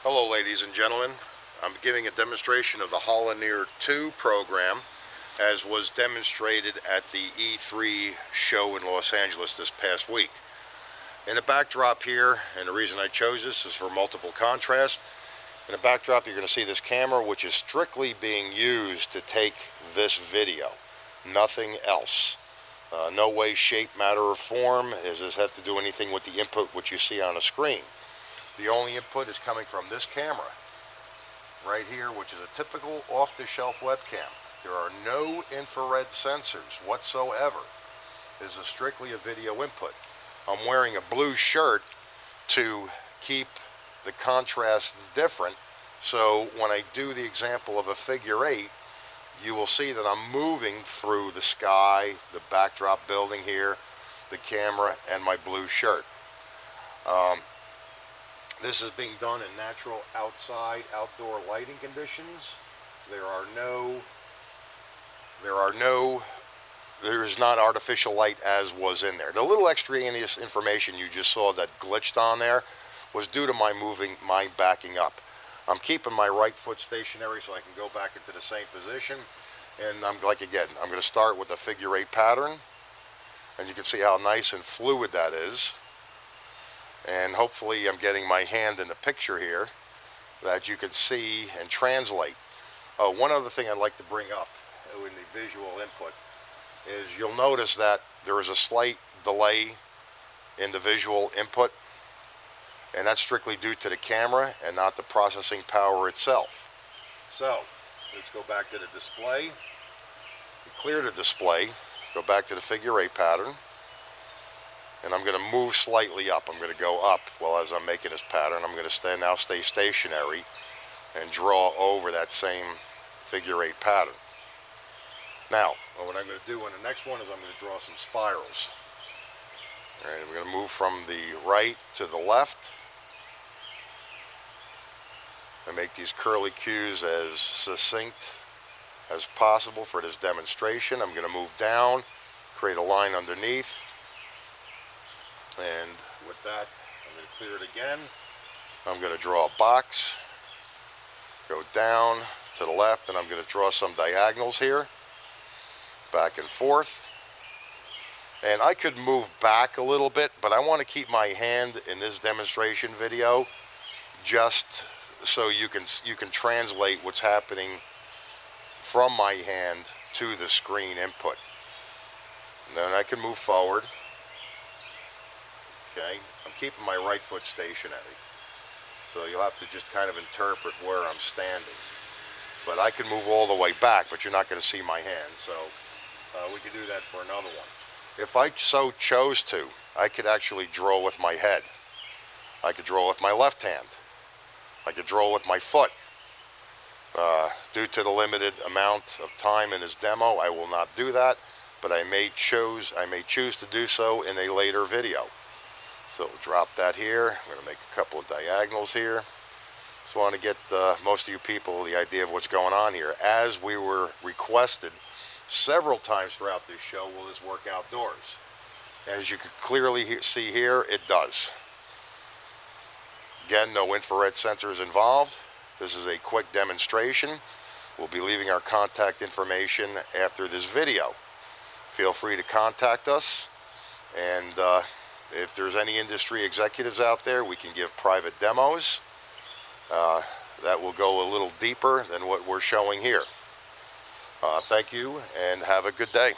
Hello ladies and gentlemen, I'm giving a demonstration of the Holoneer 2 program as was demonstrated at the E3 show in Los Angeles this past week. In the backdrop here, and the reason I chose this is for multiple contrast, in the backdrop you're going to see this camera which is strictly being used to take this video, nothing else. No way, shape, matter, or form does this have to do anything with the input which you see on a screen. The only input is coming from this camera right here, which is a typical off-the-shelf webcam. There are no infrared sensors whatsoever. This is strictly a video input. I'm wearing a blue shirt to keep the contrasts different, so when I do the example of a figure 8, you will see that I'm moving through the sky, the backdrop building here, the camera, and my blue shirt. This is being done in natural outdoor lighting conditions. There is not artificial light as was in there. The little extraneous information you just saw that glitched on there was due to my backing up. I'm keeping my right foot stationary so I can go back into the same position. And I'm going to start with a figure 8 pattern. And you can see how nice and fluid that is. And hopefully I'm getting my hand in the picture here that you can see and translate. One other thing I'd like to bring up in the visual input is you'll notice that there is a slight delay in the visual input, and that's strictly due to the camera and not the processing power itself. So let's go back to the display, clear the display, go back to the figure 8 pattern. And I'm going to move slightly up. I'm going to go up as I'm making this pattern. I'm going to stay stationary and draw over that same figure 8 pattern. Now, what I'm going to do in the next one is I'm going to draw some spirals. All right, we're going to move from the right to the left. I make these curly cues as succinct as possible for this demonstration. I'm going to move down, create a line underneath. And with that, I'm going to clear it again. I'm going to draw a box, go down to the left, and I'm going to draw some diagonals here, back and forth. And I could move back a little bit, but I want to keep my hand in this demonstration video just so you can translate what's happening from my hand to the screen input. And then I can move forward. Okay, I'm keeping my right foot stationary, so you'll have to just kind of interpret where I'm standing. But I can move all the way back, but you're not going to see my hand, so we can do that for another one. If I so chose to, I could actually draw with my head. I could draw with my left hand. I could draw with my foot. Due to the limited amount of time in this demo, I will not do that, but I may choose to do so in a later video. So we'll drop that here. I'm going to make a couple of diagonals here. Just want to get most of you people the idea of what's going on here. As we were requested several times throughout this show, will this work outdoors? As you can clearly see here, it does. Again, no infrared sensors involved. This is a quick demonstration. We'll be leaving our contact information after this video. Feel free to contact us, and if there's any industry executives out there, we can give private demos that will go a little deeper than what we're showing here. Thank you, and have a good day.